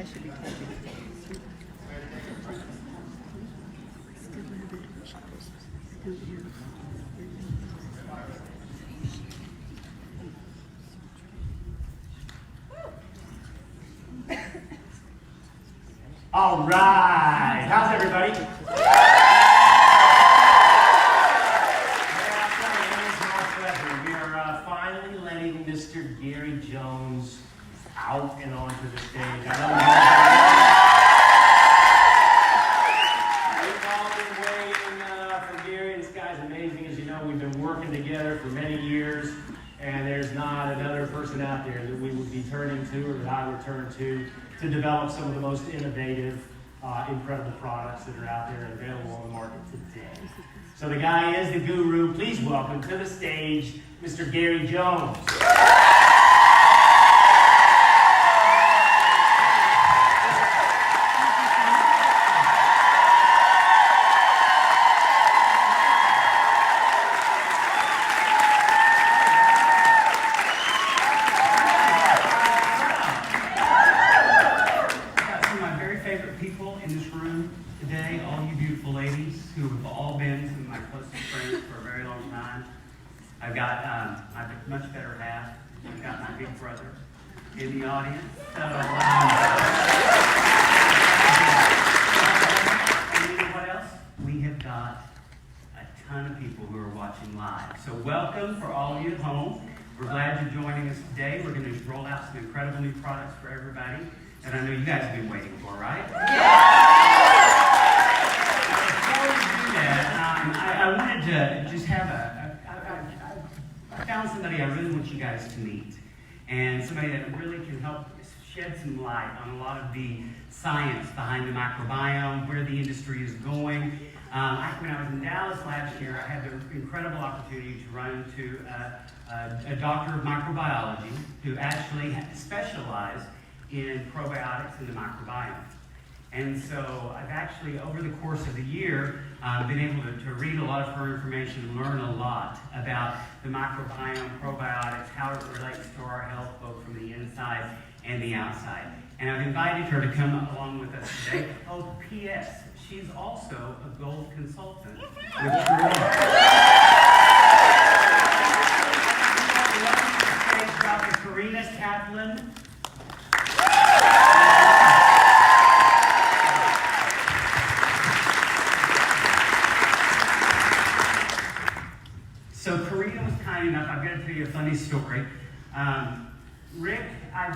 That should be taken. All right, how's everybody? We are finally letting Mr. Gary Jones out and onto the stage. We've all been waiting for Gary. This guy's amazing. As you know, we've been working together for many years, and there's not another person out there that we would be turning to, or that I would turn to develop some of the most innovative, incredible products that are out there and available on the market today. So the guy is the guru. Please welcome to the stage, Mr. Gary Jones. I've got my much better half. I've got my big brother in the audience. So, and you know what else? We have got a ton of people who are watching live. So welcome for all of you at home. We're glad you're joining us today. We're going to roll out some incredible new products for everybody. And I know you guys have been waiting for, right? Yeah! Before we do that, I wanted to just have I found somebody I really want you guys to meet, and somebody that really can help shed some light on a lot of the science behind the microbiome, where the industry is going. When I was in Dallas last year, I had the incredible opportunity to run into a doctor of microbiology who actually specialized in probiotics in the microbiome. And so I've actually, over the course of the year, been able to read a lot of her information and learn a lot about the microbiome, probiotics, how it relates to our health, both from the inside and the outside. And I've invited her to come along with us today. Oh, P.S., she's also a gold consultant with TruAra. Dr. Karina Kaplun. So Karina was kind enough, I've got to tell you a funny story. Rick, I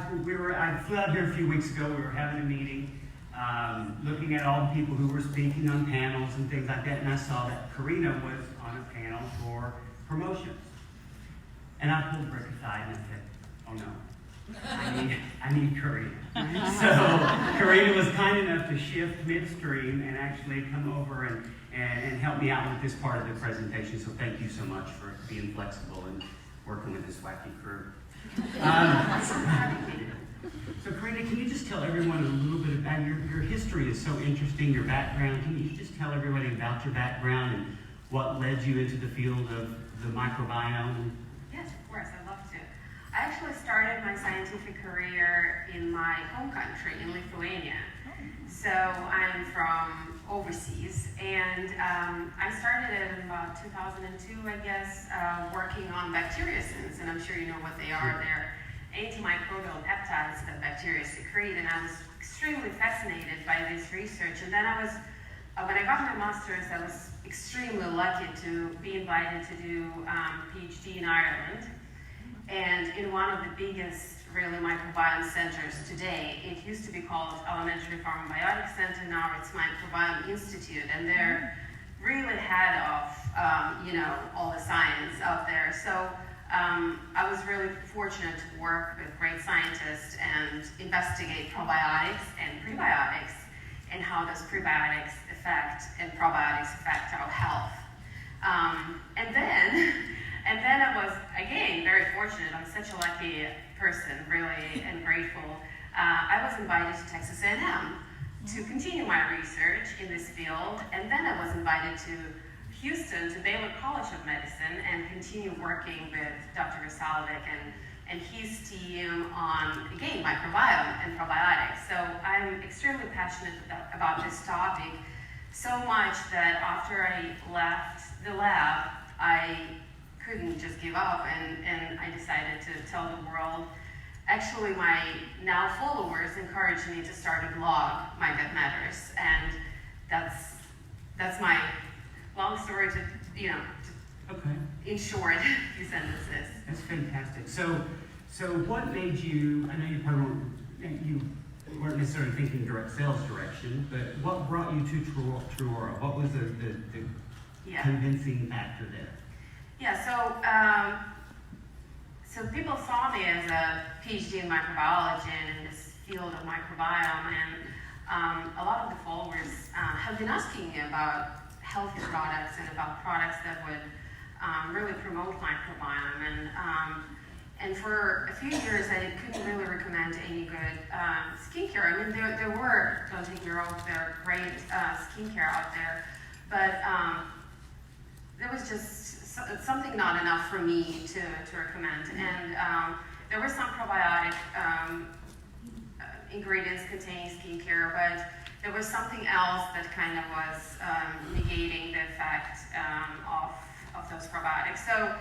flew out here a few weeks ago. We were having a meeting, looking at all the people who were speaking on panels and things like that, and I saw that Karina was on a panel for promotions. And I pulled Rick aside and I said, oh no, I need Karina. So Karina was kind enough to shift midstream and actually come over and help me out with this part of the presentation. So thank you so much for being flexible and working with this wacky crew. So Karina, can you just tell everyone a little bit about your history is so interesting, your background. Can you just tell everybody about your background and what led you into the field of the microbiome? Yes, of course, I'd love to. I actually started my scientific career in my home country, in Lithuania. So I'm from overseas, and I started in about 2002, I guess, working on bacteriocins, and I'm sure you know what they are. They're antimicrobial peptides that bacteria secrete, and I was extremely fascinated by this research. And then when I got my master's, I was extremely lucky to be invited to do Ph.D. in Ireland, and in one of the biggest really microbiome centers today. It used to be called Elementary Pharmabiotic Center, now it's Microbiome Institute, and they're really ahead of all the science out there. So I was really fortunate to work with great scientists and investigate probiotics and prebiotics, and how those prebiotics affect and probiotics affect our health. And then I was, again, very fortunate. I'm such a lucky person, really, and grateful. I was invited to Texas A&M to continue my research in this field, and then I was invited to Houston, to Baylor College of Medicine, and continue working with Dr. Vesalovic and and his team on, again, microbiome and probiotics. So I'm extremely passionate about this topic, so much that after I left the lab, I couldn't just give up, and I decided to tell the world. Actually, my now followers encouraged me to start a blog, My Gut Matters, and that's my long story to, Okay. in short, few sentences. That's fantastic. So what made you, I know you probably weren't necessarily thinking direct sales direction, but what brought you to TruAura? What was the convincing factor there? Yeah, so people saw me as a Ph.D. in microbiology and in this field of microbiome, and a lot of the followers have been asking me about healthy products and about products that would really promote microbiome. And for a few years, I couldn't really recommend any good skincare. I mean, there were, don't take me wrong, there are great skincare out there, but there was just something not enough for me to recommend. And there were some probiotic ingredients containing skincare, but there was something else that kind of was negating the effect of those probiotics. So,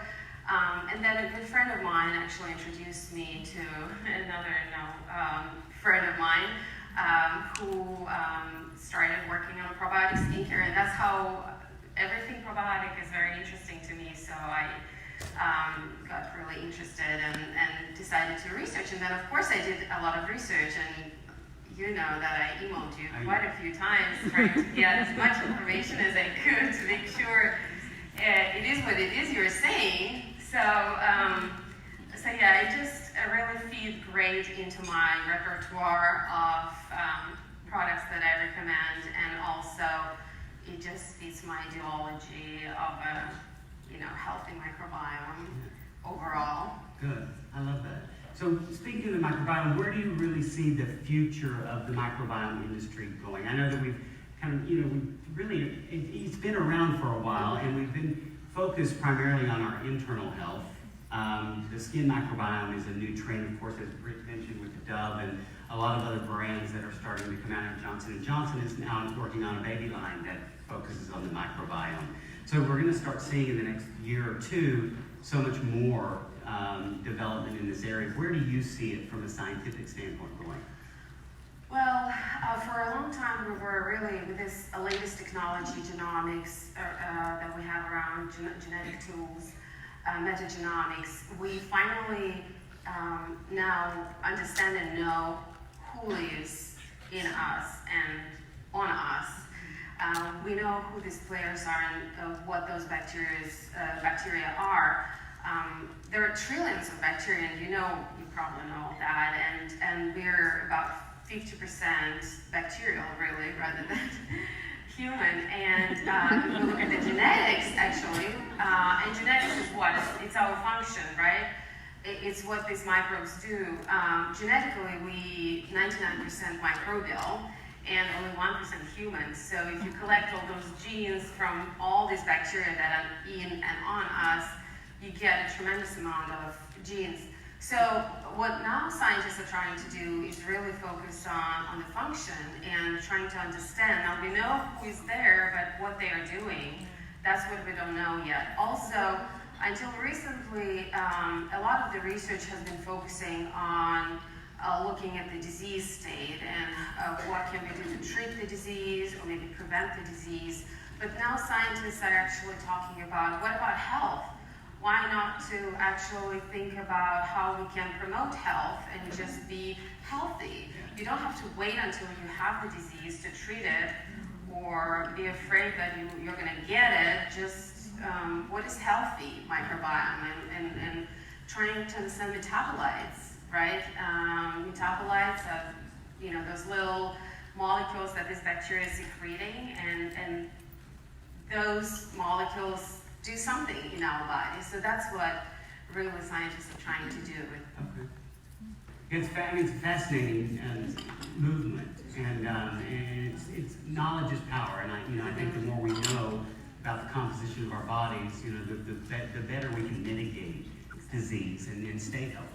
and then a good friend of mine actually introduced me to another friend of mine who started working on probiotic skincare, and that's how everything probiotic is very interesting to me. So I got really interested and decided to research. And then, of course, I did a lot of research, and you know that I emailed you quite a few times trying to get as much information as I could to make sure it is what it is you're saying. So yeah, it just really feed great into my repertoire of products that I recommend, and also it just fits my ideology of a healthy microbiome overall. Good, I love that. So speaking of the microbiome, where do you really see the future of the microbiome industry going? I know that we've kind of, it's been around for a while, and we've been focused primarily on our internal health. The skin microbiome is a new trend, of course, as Rick mentioned with the Dove and a lot of other brands that are starting to come out. Johnson & Johnson is now working on a baby line that focuses on the microbiome. So we're going to start seeing in the next year or two so much more development in this area. Where do you see it from a scientific standpoint going? Well, for a long time we were really with this latest technology, genomics, that we have around genetic tools, metagenomics. We finally now understand and know who lives in us and on us. We know who these players are and what those bacteria are. There are trillions of bacteria, and you probably know that, and we're about 50% bacterial, really, rather than human. And if we look at the genetics, actually, and genetics is what? It's our function, right? It's what these microbes do. Genetically, we 99% microbial, and only 1% human. So if you collect all those genes from all these bacteria that are in and on us, you get a tremendous amount of genes. So what now scientists are trying to do is really focus on the function and trying to understand. Now we know who is there, but what they are doing, that's what we don't know yet. Also, until recently, a lot of the research has been focusing on looking at the disease state and what can we do to treat the disease or maybe prevent the disease. But now scientists are actually talking about, what about health? Why not to actually think about how we can promote health and just be healthy? You don't have to wait until you have the disease to treat it or be afraid that you're going to get it. Just what is healthy microbiome and trying to understand metabolites. Right? Metabolites are, those little molecules that this bacteria is secreting, and those molecules do something in our body. So that's what really scientists are trying to do. Okay. It's a fascinating movement, and it's knowledge is power. And I think the more we know about the composition of our bodies, the better we can mitigate disease and stay healthy.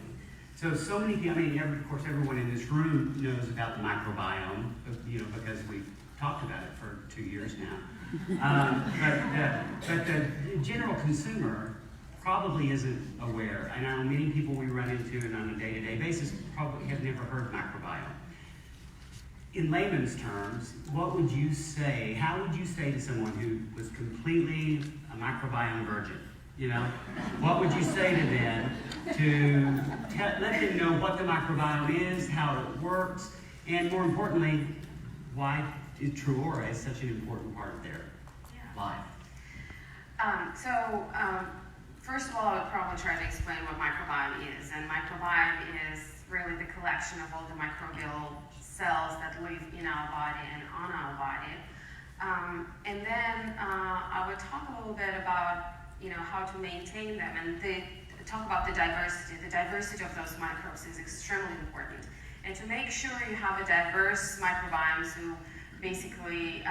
So many people, I mean, of course, everyone in this room knows about the microbiome, because we've talked about it for 2 years now. But the general consumer probably isn't aware. And I know many people we run into and on a day-to-day basis probably have never heard microbiome. In layman's terms, what would you say, how would you say to someone who was completely a microbiome virgin? What would you say to them to let them know what the microbiome is, how it works, and more importantly, why TruAura is such an important part of their life? First of all, I would probably try to explain what microbiome is. And microbiome is really the collection of all the microbial cells that live in our body and on our body. And then I would talk a little bit about how to maintain them and talk about the diversity. The diversity of those microbes is extremely important. And to make sure you have a diverse microbiome, so basically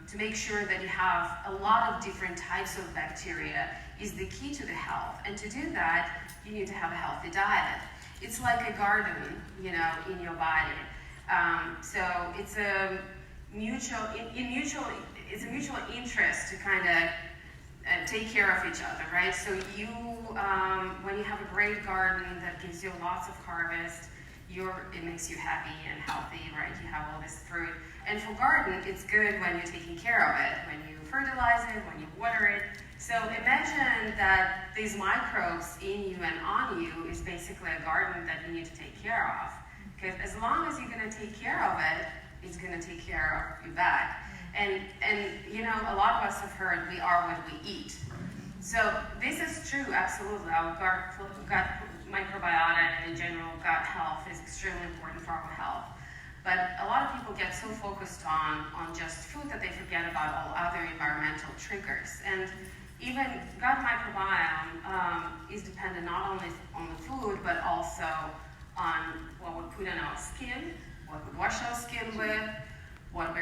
to make sure that you have a lot of different types of bacteria is the key to the health. And to do that, you need to have a healthy diet. It's like a garden, in your body. So it's a mutual interest to kind of take care of each other, right? So when you have a great garden that gives you lots of harvest, it makes you happy and healthy, right? You have all this fruit. And for garden, it's good when you're taking care of it, when you fertilize it, when you water it. So imagine that these microbes in you and on you is basically a garden that you need to take care of. Because as long as you're going to take care of it, it's going to take care of you back. And a lot of us have heard we are what we eat. So this is true, absolutely. Our gut microbiota and in general gut health is extremely important for our health. But a lot of people get so focused on just food that they forget about all other environmental triggers. And even gut microbiome is dependent not only on the food, but also on what we put in our skin, what we wash our skin with, what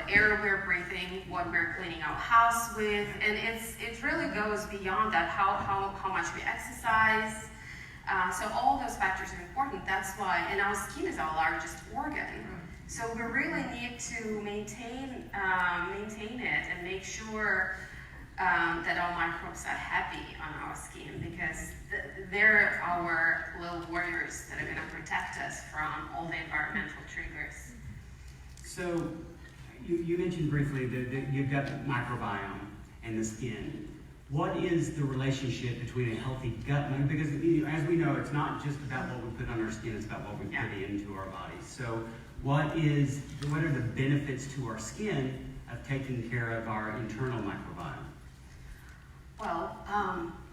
air we're breathing, what we're cleaning our house with, and it really goes beyond that, how much we exercise. So all those factors are important. That's why, and our skin is our largest organ. So we really need to maintain it and make sure that our microbes are happy on our skin, because they're our little warriors that are going to protect us from all the environmental triggers. So you mentioned briefly that you've got the microbiome and the skin. What is the relationship between a healthy gut? Because as we know, it's not just about what we put on our skin, it's about what we put into our bodies. So what are the benefits to our skin of taking care of our internal microbiome? Well,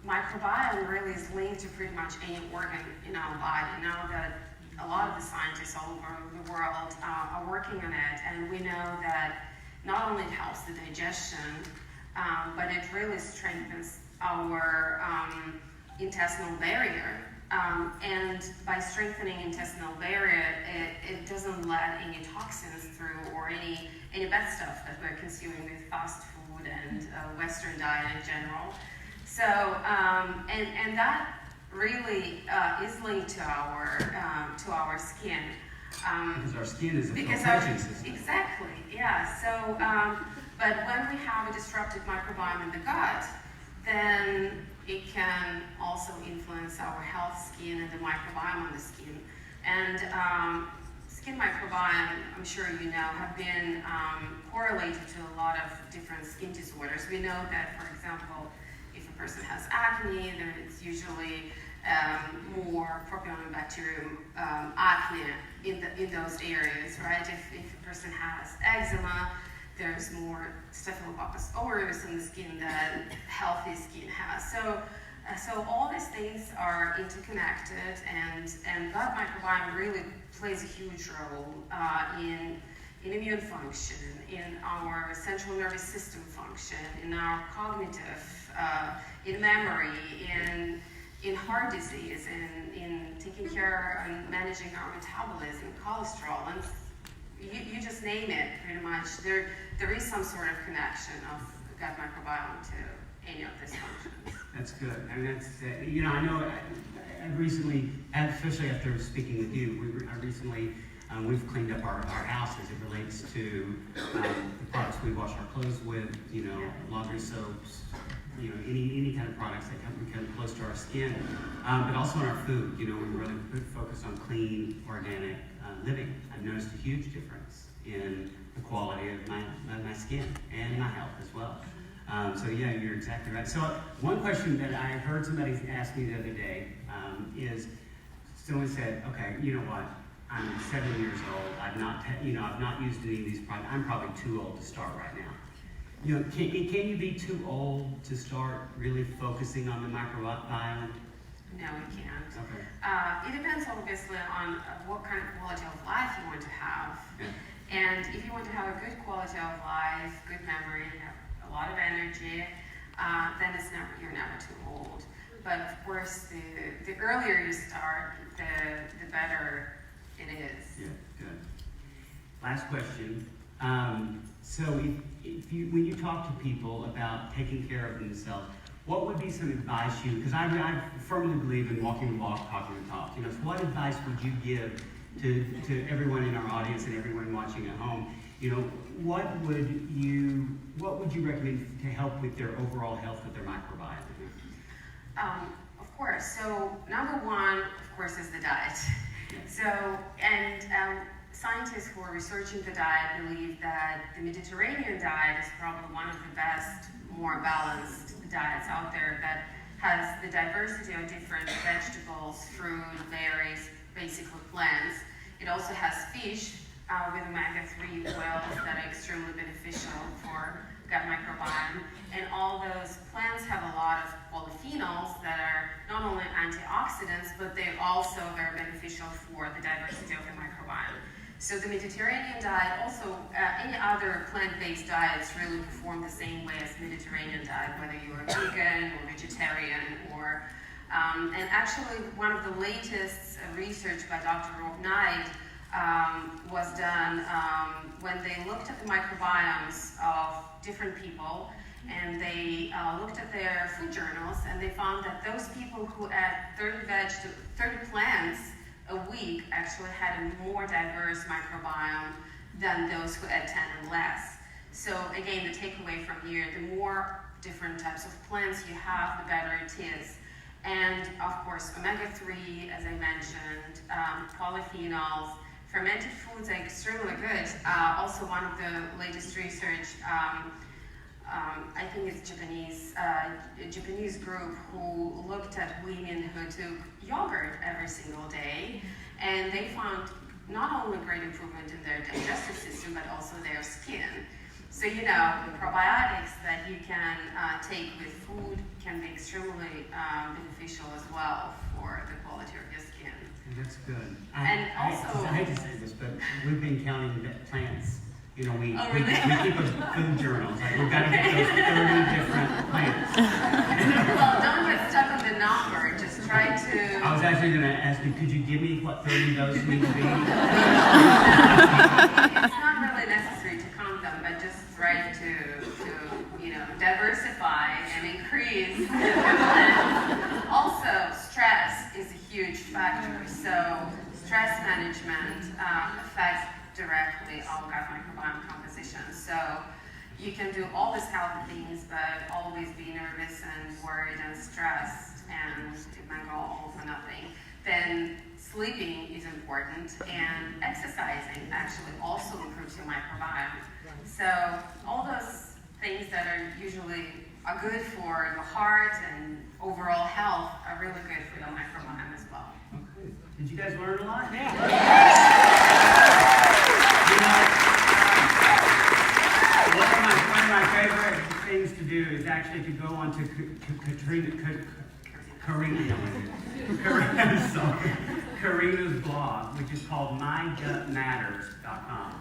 microbiome really is linked to pretty much any organ in our body. Now that a lot of the scientists all over the world are working on it, and we know that not only it helps the digestion, but it really strengthens our intestinal barrier. And by strengthening intestinal barrier, it doesn't let any toxins through or any bad stuff that we're consuming with fast food and Western diet in general. So, and that really is linked to our skin. Because our skin is a filtration system. Exactly, yeah. So, but when we have a disrupted microbiome in the gut, then it can also influence our health skin and the microbiome on the skin. And skin microbiome, I'm sure you know, have been correlated to a lot of different skin disorders. We know that, for example, if a person has acne, then it's usually more Propionibacterium acne in those areas, right? If a person has eczema, there's more Staphylococcus aureus in the skin than healthy skin has. So all these things are interconnected, and gut microbiome really plays a huge role in immune function, in our central nervous system function, in our cognitive, in memory, in heart disease, in taking care and managing our metabolism, cholesterol, and you just name it, pretty much. There is some sort of connection of gut microbiome to any of these functions. That's good. And that's, you know, I know I recently, especially after speaking with you, we've cleaned up our house as it relates to the products we wash our clothes with, you know, laundry soaps, you know, any kind of products that come close to our skin, but also in our food. You know, we really focus on clean, organic living. I've noticed a huge difference in the quality of my skin and my health as well. So yeah, you're exactly right. So one question that I heard somebody ask me the other day is, someone said, okay, you know what? I'm 7 years old. I've not used any of these products. I'm probably too old to start right now. You know, can you be too old to start really focusing on the microbiome? No, we can't. Okay. It depends obviously on what kind of quality of life you want to have. Yeah. And if you want to have a good quality of life, good memory, you have a lot of energy, then you're never too old. But of course, the earlier you start, the better it is. Yeah, good. Last question. So when you talk to people about taking care of themselves, what would be some advice because I firmly believe in walking the walk, talking the talk. You know, so what advice would you give to everyone in our audience and everyone watching at home? You know, what would you recommend to help with their overall health with their microbiome? Of course. So number one, of course, is the diet. So, and scientists who are researching the diet believe that the Mediterranean diet is probably one of the best, more balanced diets out there that has the diversity of different vegetables, fruit, berries, basically plants. It also has fish with omega-3 oils that are extremely beneficial for gut microbiome. And all those plants have a lot of polyphenols that are not only antioxidants, but they're also very beneficial for the diversity of the microbiome. So the Mediterranean diet, also any other plant-based diets really perform the same way as the Mediterranean diet, whether you're vegan or vegetarian or, and actually one of the latest research by Dr. Rob Knight was done when they looked at the microbiomes of different people, and they looked at their food journals, and they found that those people who ate 30 plants a week actually had a more diverse microbiome than those who ate 10 and less. So again, the takeaway from here, the more different types of plants you have, the better it is. And of course, omega-3, as I mentioned, polyphenols, fermented foods are extremely good. Also, one of the latest research, I think it's a Japanese group who looked at women who took yogurt every single day, and they found not only great improvement in their digestive system, but also their skin. So, you know, the probiotics that you can take with food can be extremely beneficial as well for the quality of your skin. That's good. I hate to say this, but we've been counting plants. You know, we really? we keep a food journal. Like, we've got to get those 30 different plants. Well, don't get stuck on the number. Just try to... I was actually going to ask you, could you give me what 30 those need to be? It's not really necessary to count them, but just try to you know, diversify and increase the plants. Also, stress is a huge factor. So stress management affects directly our gut microbiome composition. So you can do all these healthy things, but always be nervous and worried and stressed, and it might go all for nothing. Then sleeping is important, and exercising actually also improves your microbiome. So all those things that are usually good for your heart and overall health are really good for your microbiome as well. Okay. Did you guys learn a lot? Yeah. One of my favorite things to do is actually to go on to Karina's blog, which is called mygutmatters.com.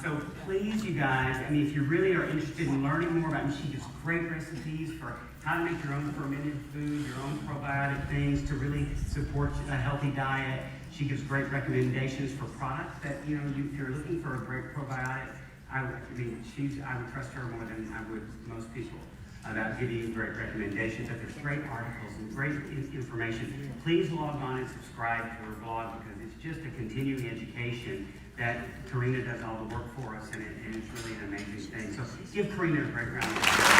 So please, you guys, I mean, if you really are interested in learning more about, she gives great recipes for how to make your own fermented food, your own probiotic things to really support a healthy diet. She gives great recommendations for products that, you know, if you're looking for a great probiotic, I would trust her more than I would most people. about giving you great recommendations, but there's great articles and great information. Please log on and subscribe to her blog because it's just a continuing education that Karina does all the work for us, and it's really an amazing thing. So give Karina a great round of applause.